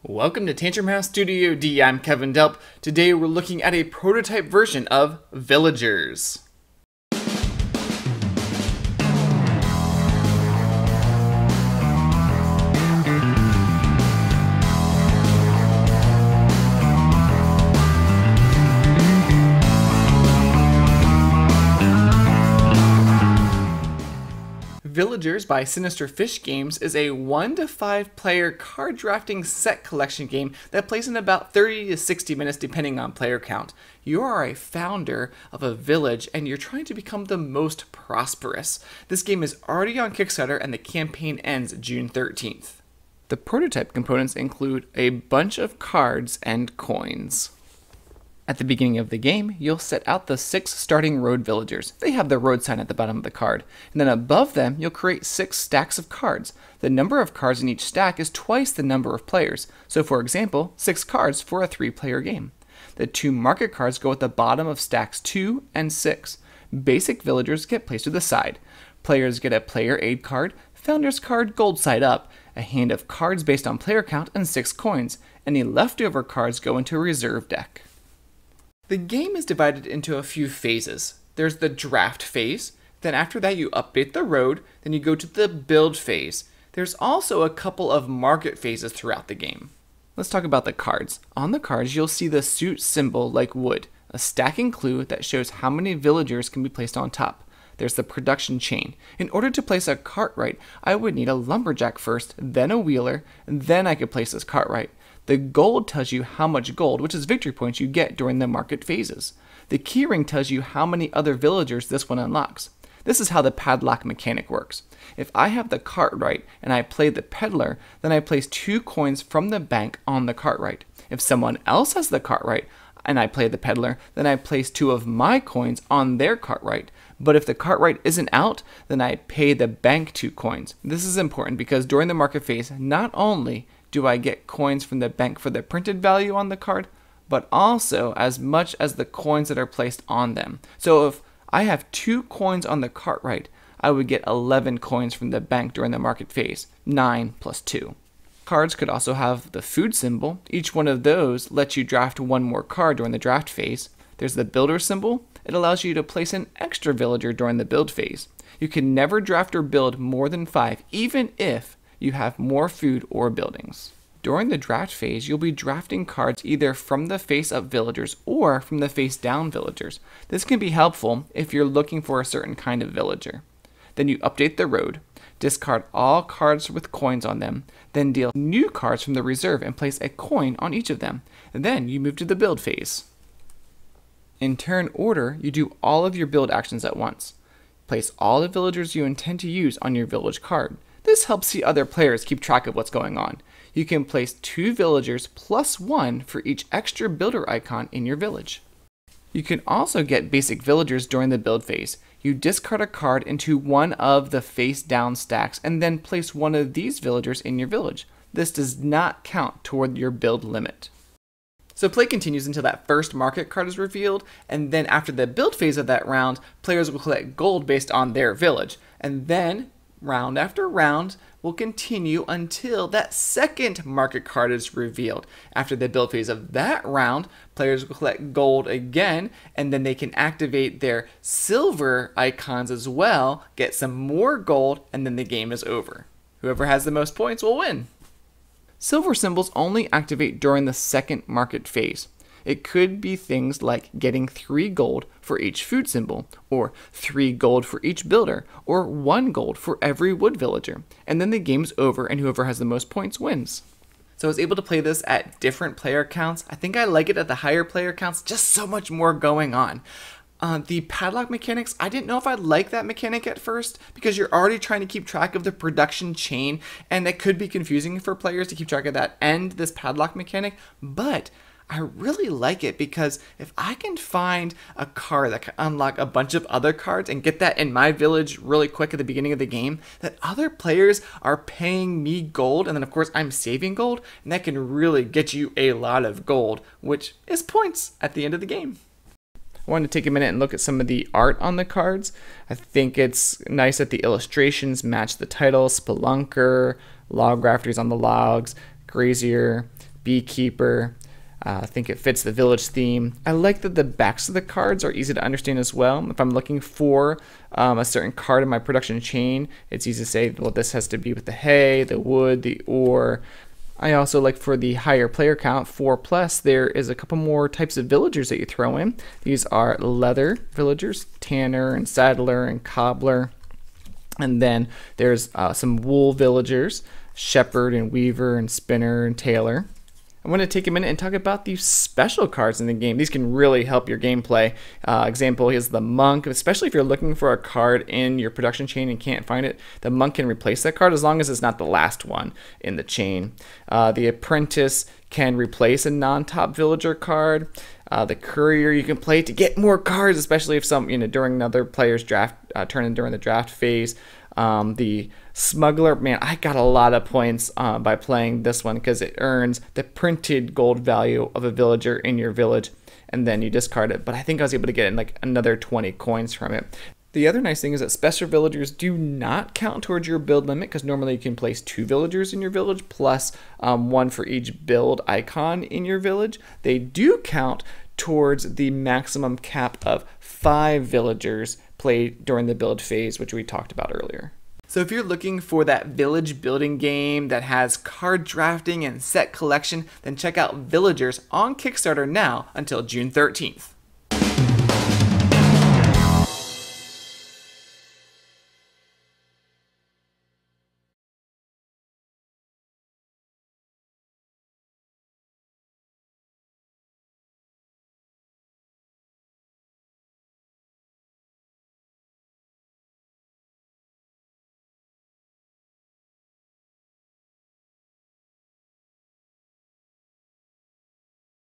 Welcome to Tantrum House Studio D. I'm Kevin Delp. Today we're looking at a prototype version of Villagers. Villagers by Sinister Fish Games is a 1 to 5 player card drafting set collection game that plays in about 30 to 60 minutes depending on player count. You are a founder of a village and you're trying to become the most prosperous. This game is already on Kickstarter and the campaign ends June 13th. The prototype components include a bunch of cards and coins. At the beginning of the game, you'll set out the 6 starting road villagers. They have the road sign at the bottom of the card. And then above them, you'll create 6 stacks of cards. The number of cards in each stack is twice the number of players. So for example, 6 cards for a 3-player game. The 2 market cards go at the bottom of stacks 2 and 6. Basic villagers get placed to the side. Players get a player aid card, founder's card gold side up, a hand of cards based on player count, and 6 coins. Any leftover cards go into a reserve deck. The game is divided into a few phases. There's the draft phase, then after that you update the road, then you go to the build phase. There's also a couple of market phases throughout the game. Let's talk about the cards. On the cards you'll see the suit symbol like wood, a stacking clue that shows how many villagers can be placed on top. There's the production chain. In order to place a cartwright, I would need a lumberjack first, then a wheeler, and then I could place this cartwright. The gold tells you how much gold, which is victory points, you get during the market phases. The keyring tells you how many other villagers this one unlocks. This is how the padlock mechanic works. If I have the cartwright and I play the peddler, then I place 2 coins from the bank on the cartwright. If someone else has the cartwright and I play the peddler, then I place 2 of my coins on their cartwright. But if the cartwright isn't out, then I pay the bank 2 coins. This is important because during the market phase, not only do I get coins from the bank for the printed value on the card, but also as much as the coins that are placed on them. So if I have 2 coins on the cartwright, I would get 11 coins from the bank during the market phase, 9 plus 2. Cards could also have the food symbol. Each one of those lets you draft 1 more card during the draft phase. There's the builder symbol. It allows you to place an extra villager during the build phase. You can never draft or build more than 5, even if you have more food or buildings. During the draft phase, you'll be drafting cards either from the face-up villagers or from the face-down villagers. This can be helpful if you're looking for a certain kind of villager. Then you update the road, discard all cards with coins on them, then deal new cards from the reserve and place a coin on each of them. And then you move to the build phase. In turn order, you do all of your build actions at once. Place all the villagers you intend to use on your village card. This helps the other players keep track of what's going on. You can place 2 villagers plus 1 for each extra builder icon in your village. You can also get basic villagers during the build phase. You discard a card into one of the face down stacks and then place one of these villagers in your village. This does not count toward your build limit. So play continues until that first market card is revealed, and then after the build phase of that round, players will collect gold based on their village. And then round after round will continue until that second market card is revealed. After the build phase of that round, players will collect gold again, and then they can activate their silver icons as well, get some more gold, and then the game is over. Whoever has the most points will win. Silver symbols only activate during the second market phase. It could be things like getting 3 gold for each food symbol, or 3 gold for each builder, or 1 gold for every wood villager. And then the game's over and whoever has the most points wins. So I was able to play this at different player counts. I think I like it at the higher player counts, just so much more going on. The padlock mechanics, I didn't know if I'd like that mechanic at first because you're already trying to keep track of the production chain and it could be confusing for players to keep track of that and this padlock mechanic, but I really like it because if I can find a card that can unlock a bunch of other cards and get that in my village really quick at the beginning of the game, that other players are paying me gold and then of course I'm saving gold, and that can really get you a lot of gold, which is points at the end of the game. I wanted to take a minute and look at some of the art on the cards. I think it's nice that the illustrations match the title, Spelunker, log rafters on the logs, Grazier, Beekeeper. I think it fits the village theme. I like that the backs of the cards are easy to understand as well. If I'm looking for a certain card in my production chain, it's easy to say, well, this has to be with the hay, the wood, the ore. I also like for the higher player count, 4+, there is a couple more types of villagers that you throw in. These are leather villagers, tanner and saddler and cobbler. And then there's some wool villagers, shepherd and weaver and spinner and tailor. I want to take a minute and talk about these special cards in the game. These can really help your gameplay. Example is the monk, especially if you're looking for a card in your production chain and can't find it. The monk can replace that card as long as it's not the last one in the chain. The apprentice can replace a non-top villager card. The courier you can play to get more cards, especially if some, during another player's draft turn in during the draft phase. The Smuggler Man, I got a lot of points by playing this one because it earns the printed gold value of a villager in your village, and then you discard it. But I think I was able to get like another 20 coins from it. The other nice thing is that special villagers do not count towards your build limit, because normally you can place 2 villagers in your village plus 1 for each build icon in your village. They do count towards the maximum cap of 5 villagers played during the build phase, which we talked about earlier. So if you're looking for that village building game that has card drafting and set collection, then check out Villagers on Kickstarter now until June 13th.